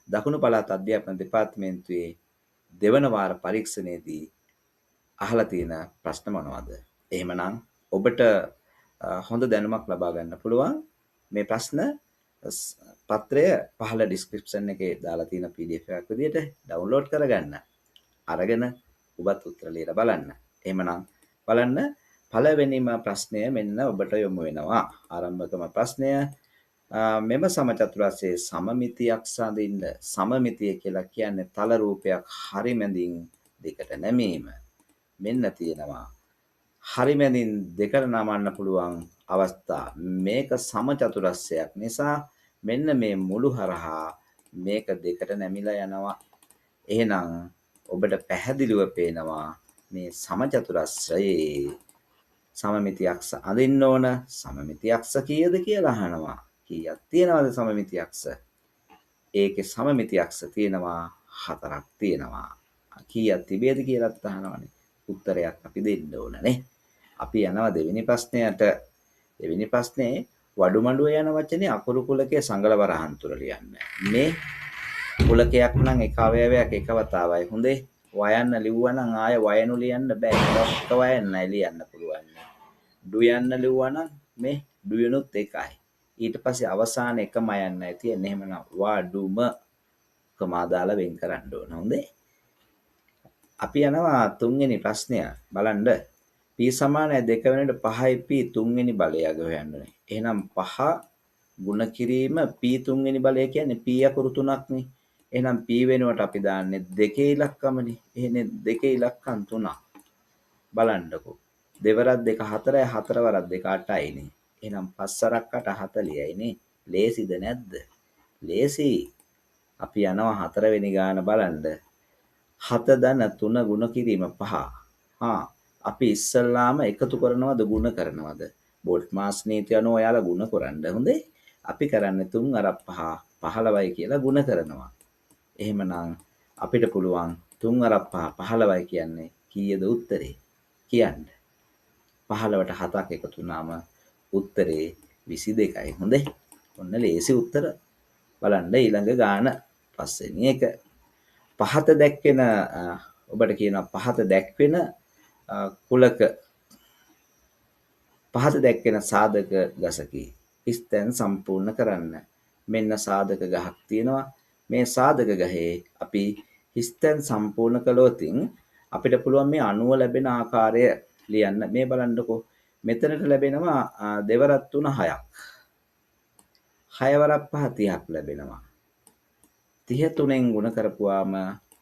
දකුණු පළාත් අධ්‍යාපන දෙපාර්තමේන්තුවේ දෙවන වාර පරීක්ෂණයේදී අහලා තියෙන ප්‍රශ්න මොනවද? එහෙමනම් ඔබට හොඳ දැනුමක් ලබා ගන්න පුළුවන් මේ ප්‍රශ්න පත්‍රය පහළ ඩිස්ක්‍රිප්ෂන් එකේ දාලා තියෙන PDF එකක් විදිහට ඩවුන්ලෝඩ් කරගන්න. අරගෙන ඔබත් උත්තර ලියලා බලන්න. එහෙමනම් බලන්න පළවෙනිම ප්‍රශ්නය මෙන්න ඔබට යොමු වෙනවා. ආරම්භකම ප්‍රශ්නය මෙම සමචතුරස්‍රයේ සමමිතියක් සඳින්න සමමිතිය කියලා කියන්නේ තල රූපයක් හරි මැදින් දෙකට නැමීම. මෙන්න තියෙනවා. හරි මැදින් දෙකට නමන්න පුළුවන් අවස්ථා. මේක සමචතුරස්‍රයක් නිසා මෙන්න මේ මුළු හරහා මේක දෙකට නැමිලා යනවා. එහෙනම් ඔබට පැහැදිලිව පේනවා මේ සමචතුරස්‍රයේ සමමිති අක්ෂ අඳින්න ඕන. සමමිති අක්ෂ කීයද කියලා අහනවා. කීයක් තියෙනවද සමමිති අක්ෂ? ඒකේ සමමිති අක්ෂ තියෙනවා 4ක් තියෙනවා. කීයක් තිබේද කියලාත් අහනවානේ. උත්තරයක් අපි දෙන්න ඕනනේ. අපි යනවා දෙවෙනි ප්‍රශ්නයට. දෙවෙනි ප්‍රශ්නේ වඩුමඩුව යන වචනේ අකුරු කුලකයේ සංගල වරහන් තුර ලියන්න. මේ කුලකයක් නම් එක අවයවයක් එක වතාවයි. හොඳේ. වයන්න ලිව්වා නම් ආය වයනු ලියන්න බෑ. එක වයන්නයි ලියන්න පුළුවන්. ඩු යන්න ලිව්වා නම් මේ ඩුයනුත් එකයි. ඊට පස්සේ අවසාන එකම යන්නයි තියෙන්නේ. එහෙමනම් වඩුම කමා දාලා වෙන් කරන්න ඕන. හොඳේ. අපි යනවා තුන්වෙනි ප්‍රශ්නය බලන්න. p සමානයි 2 වෙනට 5යි p තුන්වෙනි බලය අග හොයන්නේ. එහෙනම් 5 ගුණ කිරීම p තුන්වෙනි බලය කියන්නේ p අකුරු 3ක් නේ. එහෙනම් p වෙනුවට අපි දාන්නේ 2 ඉලක්කමනේ. එහෙනම් 2 ඉලක්කම් 3ක්. බලන්නකෝ. දෙවරක් 2 4යි 4 වරක් 2 8යි නේ. එහෙනම් 5 වරක් 8 40යි නේ. ලේසිද නැද්ද? ලේසි. අපි යනවා 4 වෙනි ගාන බලන්න. 7 ධන 3 ගුණ කිරීම 5. අපි ඉස්සල්ලාම එකතු කරනවද ගුණ කරනවද? බෝල්ට් මාස් නීතිය අනුව ඔයාලා ගුණ කරන්න. හොඳේ. අපි කරන්නේ 3 අර 5 15යි කියලා ගුණ කරනවා. එහෙමනම් අපිට පුළුවන් 3 අර 5 15යි කියන්නේ කීයද උත්තරේ? කියන්න. 15ට 7ක් එකතු වුණාම උත්තරේ 22යි. හොඳේ. ඔන්න ලේසි උත්තර. බලන්න ඊළඟ ගාන පස්වෙනි එක. පහත දැක්වෙන ඔබට කියනවා පහත දැක්වෙන කුලක පහත දැක්වෙන සාධක ගසකි. ස්තැන් සම්පූර්ණ කරන්න. මෙන්න සාධක ගහක් තියෙනවා. මේ සාධක ගහේ අපි ස්තැන් සම්පූර්ණ කළොතින් අපිට පුළුවන් මේ අණුව ලැබෙන ආකාරය ලියන්න. මේ බලන්නකෝ. මෙතනට ලැබෙනවා දෙවරක් 3 6ක්. 6 වරක් 5 30ක් ලැබෙනවා. 30 3ෙන් ගුණ කරපුවාම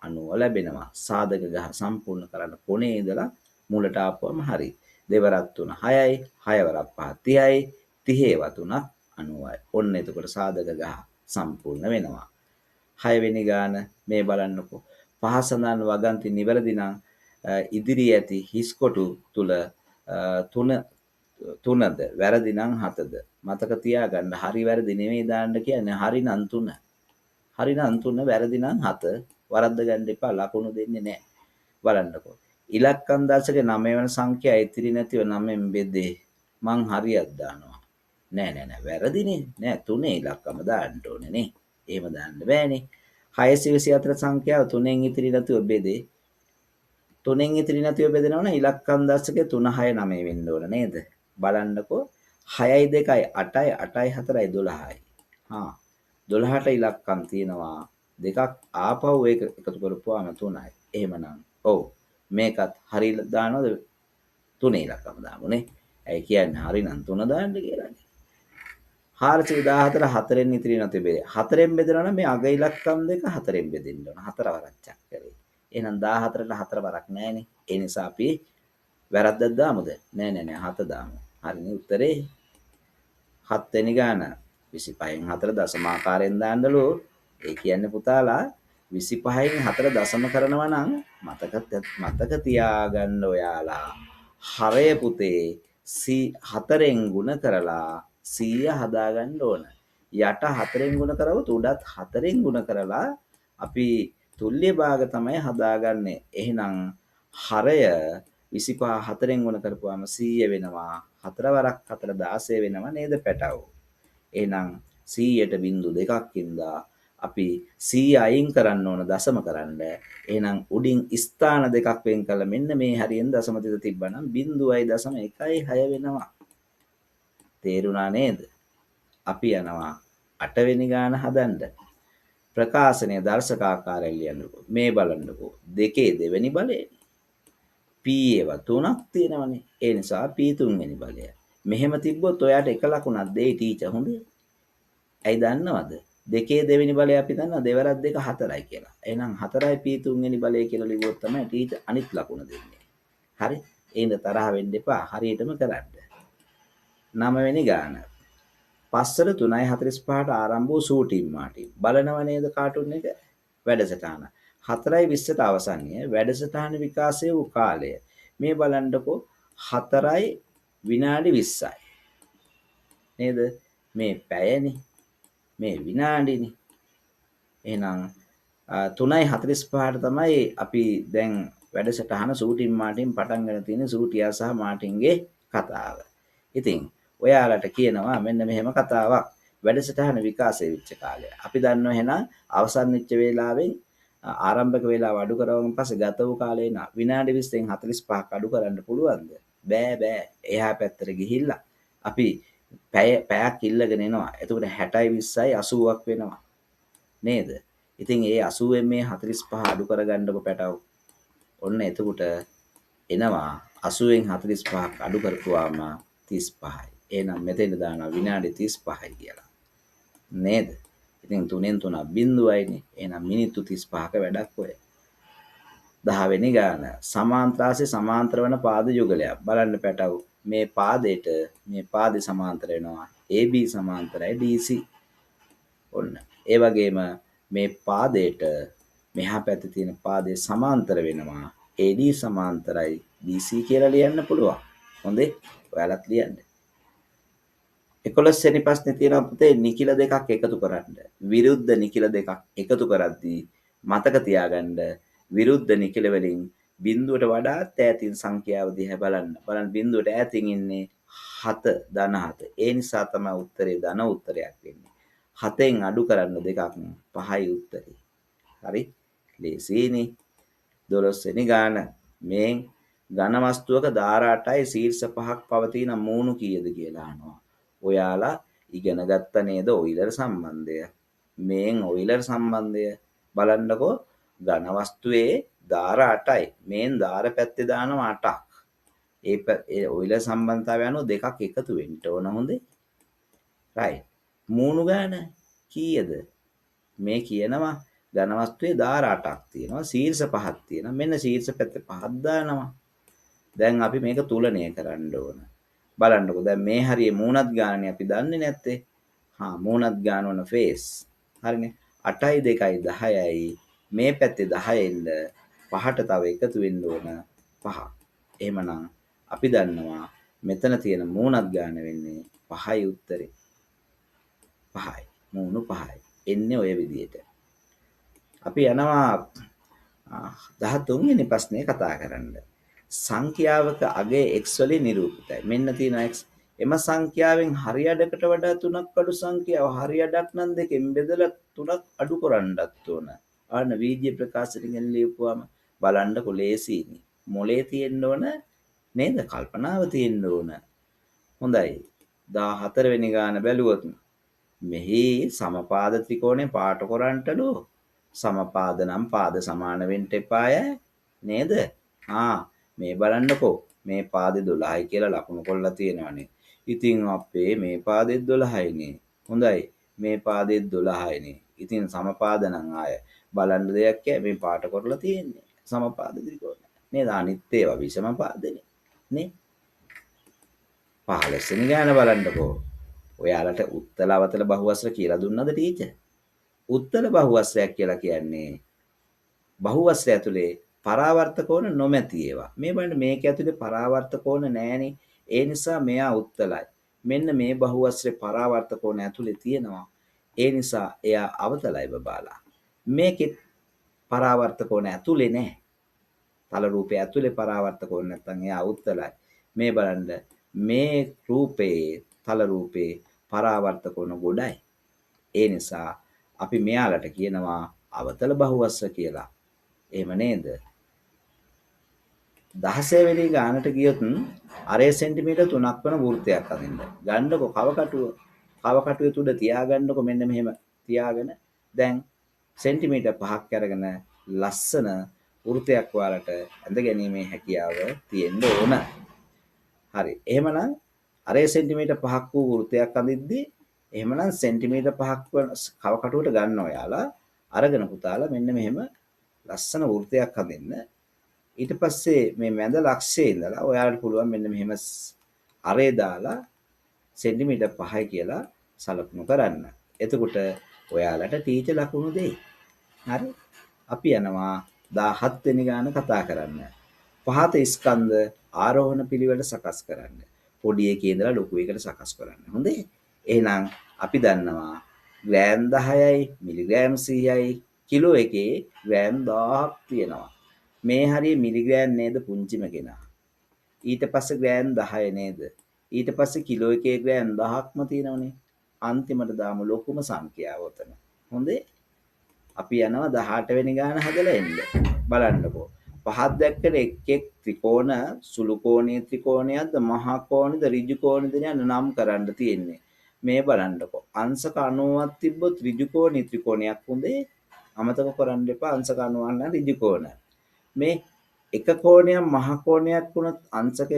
90 ලැබෙනවා. සාධක ගහ සම්පූර්ණ කරන්න කොනේ ඉඳලා මුලට ආපුවම හරි. දෙවරක් 3 6යි, 6 වරක් 5 30යි, 30 ඒවා 3ක් 90යි. ඔන්න එතකොට සාධක ගහ සම්පූර්ණ වෙනවා. 6 වෙනි ගාන මේ බලන්නකෝ. පහ සඳහන් වගන්ති නිවැරදි නම් ඉදිරියේ ඇති හිස් කොටු තුල තුනද වැරදි නම් 7ද. මතක තියාගන්න හරි වැරදි නෙමෙයි දාන්න කියන්නේ හරි නම් 3. හරි නම් 3 වැරදි නම් 7. වරද්ද ගන්න එපා ලකුණු දෙන්නේ නැහැ. බලන්නකෝ. ඉලක්කම් දශකේ 9 වෙනි සංඛ්‍යා ඉතිරි නැතිව 9න් බෙදේ. මං හරියක් දානවා. නෑ වැරදිනේ. නෑ 3 ඉලක්කම දාන්න ඕනේ නේ. එහෙම දාන්න බෑනේ. 624 සංඛ්‍යාව 3න් ඉතිරි නැතිව බෙදේ. 3න් ඉතිරි නැතිව බෙදෙනවා නම් ඉලක්කම් දශකේ 3 6 9 වෙන්න ඕන නේද? බලන්නකෝ 6යි 2යි 8යි 8යි 4යි 12යි. 12ට ඉලක්කම් තියෙනවා දෙකක් ආපහු ඒක එකතු කරපුවාම 3යි. එහෙමනම් ඔව් මේකත් හරි දානවද 3 ඉලක්කම දාමුනේ. ඇයි කියන්නේ හරි නම් 3 දාන්න කියලානේ. 414 4න් ඉතිරි නැති බෙදේ. 4න් බෙදනවා නම් මේ අග ඉලක්කම් දෙක 4න් බෙදෙන්න ඕන. 4 වරක් චක් කරේ. එහෙනම් 14ට 4 වරක් නැහැනේ. ඒ නිසා අපි වැරද්දක් දාමුද? නෑ 7 දාමු. හරිනේ උත්තරේ 7 වෙනි ගාන 25න් 4 දශමාකාරයෙන් දාන්නලු. ඒ කියන්නේ පුතාලා 25න් 4 දශම කරනවා නම් මතක තියාගන්න ඔයාලා. හරය පුතේ 4න් ගුණ කරලා 100 හදාගන්න ඕන. යට 4න් ගුණ කරවුවොත් උඩත් 4න් ගුණ කරලා අපි තුල්්‍ය භාග තමයි හදාගන්නේ. එහෙනම් හරය 25 4න් ගුණ කරපුවාම 100 වෙනවා. 4 වරක් 4 16 වෙනවා නේද පැටවෝ. එහෙනම් 100ට බිංදු දෙකක් ඉඳලා අපි 100 අයින් කරන්න ඕන දශම කරන්න. එහෙනම් උඩින් ස්ථාන දෙකක් වෙන් කළා මෙන්න මේ හරියෙන් දශම තිත තිබ්බනම් 0.16 වෙනවා. තේරුණා නේද? අපි යනවා 8 වෙනි ගාන හදන්න. ප්‍රකාශනය දර්ශකාකාරයෙන් ලියන්නකෝ. මේ බලන්නකෝ. දෙකේ දෙවෙනි බලය. P ඒවා තුනක් තියෙනවනේ. ඒ නිසා P තුන්වෙනි බලය. මෙහෙම තිබ්බොත් ඔයාට එක ලකුණක් දෙයි ටීචර් හොඳේ. ඇයි දන්නවද? දෙකේ දෙවෙනි බලය අපි දන්නවා දෙවරක් දෙක හතරයි කියලා. එහෙනම් 4යි P තුන්වෙනි බලය කියලා ලිව්වොත් තමයි ටීචර් අනිත් ලකුණ දෙන්නේ. හරි? එහෙනම් තරහ වෙන්න එපා. හරියටම කරන්න. 9 වෙනි ගාන. පස්සට 3:45ට ආරම්භ වූ ෂූටින් මාටින්. බලනව නේද කාටුන් එක? වැඩසටහන. 4:20ට අවසන්ය. වැඩසටහන විකාශය වූ කාලය. මේ බලන්නකෝ 4යි විනාඩි 20යි. නේද? මේ පැයනේ. මේ විනාඩිනේ. එහෙනම් 3:45ට තමයි අපි දැන් වැඩසටහන ෂූටින් මාටින් පටන් ගන්න තියෙන ෂූටියා සහ මාටින්ගේ කතාව. ඉතින් ඔයාලට කියනවා මෙන්න මෙහෙම කතාවක්. වැඩසටහන විකාශය වෙච්ච කාලය. අපි දන්නවා එහෙනම් අවසන් වෙච්ච වෙලාවෙන් ආරම්භක වේලාව අඩු කරවගෙන පස්සේ ගත වූ කාලේ නා විනාඩි 20න් 45ක් අඩු කරන්න පුළුවන්ද? බෑ. එහා පැත්තට ගිහිල්ලා අපි පැයක් ඉල්ලගෙන එනවා. එතකොට 60යි 20යි 80ක් වෙනවා. නේද? ඉතින් ඒ 80න් මේ 45 අඩු කරගන්නකො පැටව. ඔන්න එතකොට එනවා 80න් 45ක් අඩු කරපුවාම 35යි. එහෙනම් මෙතෙන් දානවා විනාඩි 35යි කියලා. නේද? ඉතින් 3න් 3ක් බිඳුවයිනේ. එහෙනම් මිනිත්තු 35ක වැඩක් ඔය. 10 වෙනි ගාන. සමාන්තරාසේ සමාන්තර වන පාද යුගලයක්. බලන්න පැටව. මේ පාදයට මේ පාදේ සමාන්තර වෙනවා. AB සමාන්තරයි DC. ඔන්න. ඒ වගේම මේ පාදයට මෙහා පැත්තේ තියෙන පාදේ සමාන්තර වෙනවා. AD සමාන්තරයි BC කියලා ලියන්න පුළුවන්. හොඳේ. ඔයාලත් ලියන්න. 11 වෙනි ප්‍රශ්නේ තියෙනවා පුතේ නිකිල දෙකක් එකතු කරන්න. විරුද්ධ නිකිල දෙකක් එකතු කරද්දී මතක තියාගන්න විරුද්ධ නිකිල වලින් බිඳුවට වඩා ඈතින් සංඛ්‍යාව දිහා බලන්න. බලන්න බිඳුවට ඈතින් ඉන්නේ 7 ධන 7. ඒ නිසා තමයි උත්තරේ ධන උත්තරයක් වෙන්නේ. 7න් අඩු කරන්න දෙකක් 5යි උත්තරේ. හරි? ලේසියිනේ. 12 වෙනි ගාන. මේ ඝන වස්තුවක ධාරාටයි ශීර්ෂ 5ක් පවතින මූණු කීයද කියලා අහනවා. ඔයාලා ඉගෙන ගත්ත නේද ඔයිලර් සම්බන්ධය. මේන් ඔයිලර් සම්බන්ධය බලන්නකෝ ඝන වස්තුවේ ධාර 8යි. මේන් ධාර පැත්තේ දානවා 8ක්. ඒ ඔයිලර් සම්බන්ධතාවය අනුව දෙකක් එකතු වෙන්න ඕන හොඳේ. right. මූණු ගාන කීයද? මේ කියනවා ඝන වස්තුවේ ධාර 8ක් තියෙනවා. ශීර්ෂ 5ක් තියෙනවා. මෙන්න ශීර්ෂ පැත්තේ 5ක් දානවා. දැන් අපි මේක තුලණය කරන්න ඕන. බලන්නකෝ දැන් මේ හරියේ මූණත් ගානනේ අපි දන්නේ නැත්තේ. මූණත් ගාන වන ෆේස්. හරිනේ. 8යි 2යි 10යි මේ පැත්තේ 10 එන්න 5ට තව එකතු වෙන්න ඕන 5ක්. එහෙමනම් අපි දන්නවා මෙතන තියෙන මූණත් ගාන වෙන්නේ 5යි උත්තරේ. 5යි. මූණු 5යි. එන්නේ ඔය විදිහට. අපි යනවා 13 වෙනි ප්‍රශ්නේ කතා කරන්න. සංඛ්‍යාවක අගය x වලින් නිරූපිතයි. මෙන්න තියෙනවා x. එම සංඛ්‍යාවෙන් හරි අඩකට වඩා 3ක් අඩු සංඛ්‍යාව හරි අඩක් නම් දෙකෙන් බෙදලා 3ක් අඩු කරන්නත් ඕන. ආන වීජ්‍ය ප්‍රකාශනයෙන් ලියපුවාම බලන්නකො ලේසියිනේ. මොලේ තියෙන්න ඕන නේද? කල්පනාව තියෙන්න ඕන. හොඳයි. 14 වෙනි ගාන බැලුවොත් මෙහි සමපාද ත්‍රිකෝණේ පාට කරන්ටලු සමපාද නම් පාද සමාන වෙන්න එපාය නේද? මේ බලන්නකෝ මේ පාදේ 12යි කියලා ලකුණු කරලා තියෙනවානේ. ඉතින් අපේ මේ පාදේ 12යිනේ. හොඳයි. මේ පාදේ 12යිනේ. ඉතින් සමපාද නම් ආය බලන්න දෙයක් මේ පාට කරලා තියෙන්නේ. සමපාද ත්‍රිකෝණ. නේද? අනිත් ඒවා විෂම පාදනේ. නේ? 15 වෙනි ගාන බලන්නකෝ. ඔයාලට උත්තල අවතල බහුවස්ත්‍ර කියලා දුන්නද ටීචර්? උත්තල බහුවස්ත්‍රයක් කියලා කියන්නේ බහුවස්ත්‍රය ඇතුලේ පරාවර්ත කෝණ නොමැති ඒවා. මේ බලන්න මේක ඇතුලේ පරාවර්ත කෝණ නැහැනේ. ඒ නිසා මෙයා උත්තලයි. මෙන්න මේ බහුවස්ත්‍රේ පරාවර්ත කෝණ ඇතුලේ තියෙනවා. ඒ නිසා එයා අවතලයි බබාලා. මේකෙත් පරාවර්ත කෝණ ඇතුලේ නැහැ. තල රූපය ඇතුලේ පරාවර්ත කෝණ නැත්නම් එයා උත්තලයි. මේ බලන්න මේ රූපේ තල රූපේ පරාවර්ත කෝණ ගොඩයි. ඒ නිසා අපි මෙයාලට කියනවා අවතල බහුවස්ස කියලා. එහෙම නේද? 16 වෙනි ගානට ගියොත් අරේ සෙන්ටිමීටර් 3ක් වෙන වෘත්තයක් අදින්න. ගන්නකො කව කටුවේ තුඩ තියාගන්නකො මෙන්න මෙහෙම තියාගෙන දැන් සෙන්ටිමීටර් 5ක් අරගෙන ලස්සන වෘත්තයක් ඔයාලට ඇඳ ගැනීමේ හැකියාව තියෙන්න ඕන. හරි. එහෙමනම් අරේ සෙන්ටිමීටර් 5ක් වූ වෘත්තයක් අඳිද්දී එහෙමනම් සෙන්ටිමීටර් 5ක් වන කව කටුවට ගන්න ඔයාලා අරගෙන පුතාලා මෙන්න මෙහෙම ලස්සන වෘත්තයක් අඳින්න. ඊට පස්සේ මේ මැද ලක්ෂයේ ඉඳලා ඔයාලට පුළුවන් මෙන්න මෙහෙම අරේ දාලා සෙන්ටිමීටර් 5යි කියලා සලකුණු කරන්න. එතකොට ඔයාලට ටීචර් ලකුණු දෙයි. හරි. අපි යනවා 17 වෙනි ගාන කතා කරන්න. පහත ස්කන්ධ ආරෝහණ පිළිවෙල සකස් කරන්න. පොඩි එකේ ඉඳලා ලොකු එකට සකස් කරන්න. හොඳේ. එහෙනම් අපි දන්නවා ග්‍රෑම් 10යි මිලිග්‍රෑම් 100යි කිලෝ එකේ ග්‍රෑම් 1000ක් තියෙනවා. මේ හරිය මිලිග්‍රෑම් නේද පුංචිම කෙනා. ඊට පස්සේ ග්‍රෑම් 10 නේද? ඊට පස්සේ කිලෝ එකේ ග්‍රෑම් 1000ක්ම තියෙනවනේ. අන්තිමට දාමු ලොකුම සංඛ්‍යාව උතන. හොඳේ. අපි යනවා 18 වෙනි ගාන හදලා එන්න. බලන්නකෝ. පහක් දැක්කද එක් ත්‍රිකෝණ සුළු කෝණීය ත්‍රිකෝණයක්ද මහා කෝණයද ඍජු කෝණයද යන නම් කරන්න තියෙන්නේ. මේ බලන්නකෝ. අංශක 90ක් තිබ්බොත් ඍජු කෝණීය ත්‍රිකෝණයක් හොඳේ. අමතක කරන්න එපා අංශක 90 නම් ඍජු කෝණ. මේ එක කෝණයක් මහා කෝණයක් වුණත් අංශක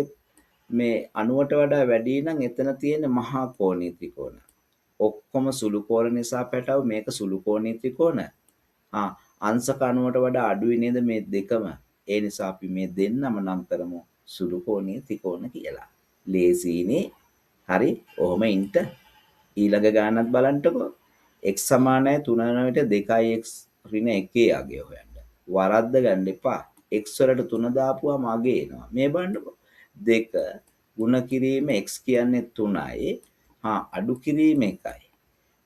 මේ 90ට වඩා වැඩි නම් එතන තියෙන මහා කෝණීය ත්‍රිකෝණ. ඔක්කොම සුළු කෝණ නිසා පැටව මේක සුළු කෝණීය ත්‍රිකෝණ. අංශක 90ට වඩා අඩුයි නේද මේ දෙකම. ඒ නිසා අපි මේ දෙන්නම නම් කරමු සුළු කෝණීය ත්‍රිකෝණ කියලා. ලේසියිනේ. හරි. ඔහොම ඉන්න. ඊළඟ ගානක් බලන්නකෝ. x සමානයි 3 විට 2x ඍණ 1 අගය හොයන්න. වරද්ද ගන්න එපා. x වලට 3 දාපුවාම අගය එනවා. මේ බලන්නකෝ. 2 ගුණ කිරීම x කියන්නේ 3යි. අඩු කිරීම 1යි.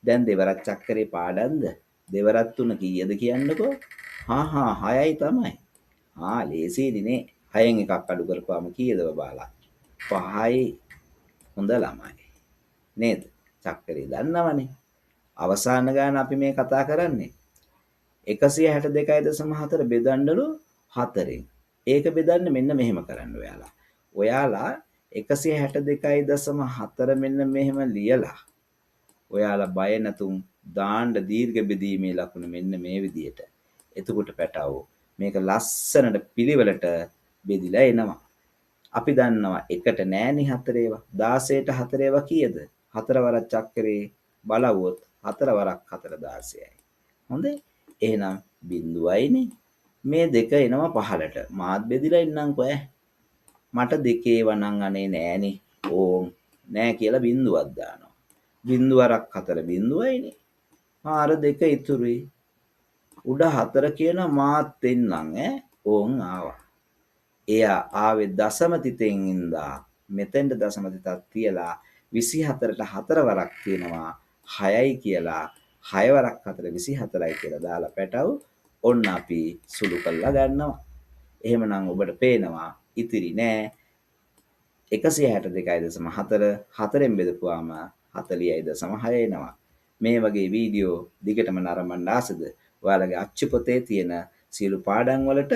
දැන් දෙවරක් චක්‍රේ පාඩම්ද? දෙවරක් 3 කීයද කියන්නකෝ? 6යි තමයි. ලේසියිනේ නේ. 6න් එකක් අඩු කරපුවාම කීයද බබාලා? 5යි. හොඳ ළමයි. නේද? චක්‍රේ දන්නවනේ. අවසාන ගාන අපි මේ කතා කරන්නේ 162.4 බෙදන්නලු 4න්. ඒක බෙදන්න මෙන්න මෙහෙම කරන්න ඔයාලා. ඔයාලා 162.4 මෙන්න මෙහෙම ලියලා ඔයාලා බය නැතුම් දාන්න දීර්ඝ බෙදීමේ ලකුණ මෙන්න මේ විදියට. එතකොට පැටවෝ මේක ලස්සනට පිළිවෙලට බෙදිලා එනවා. අපි දන්නවා එකට නෑනේ 4 ඒවා. 16ට 4 ඒවා කීයද? 4 වරක් චක්‍රේ බලවුවොත් 4 වරක් 4 16යි. හොඳේ. එහෙනම් බිඳුවයිනේ. මේ දෙක එනවා 15ට. මාත් බෙදිලා ඉන්නම්කෝ ඈ. මට දෙකේ වණන් අනේ නෑනේ. ඕම් නෑ කියලා බිඳුවක් දානවා. බිඳුවරක් 4 බිඳුවයිනේ. අර දෙක ඉතුරුයි. උඩ 4 කියන මාත් දෙන්නම් ඈ. ඕන් ආවා. එයා ආවේ දශම තිතෙන් ඉඳා මෙතෙන්ට දශම තිතක් තියලා 24ට 4 වරක් තියෙනවා 6යි කියලා 6 වරක් 4 24යි කියලා දාලා පැටව ඔන්න අපි සුළු කරලා ගන්නවා. එහෙමනම් ඔබට පේනවා ඉතිරි නෑ 162.4 4ෙන් බෙදපුවාම 40.6 එනවා. මේ වගේ වීඩියෝ දිගටම නරඹන්න ආසද? ඔයාලගේ අච්චු පොතේ තියෙන සියලු පාඩම් වලට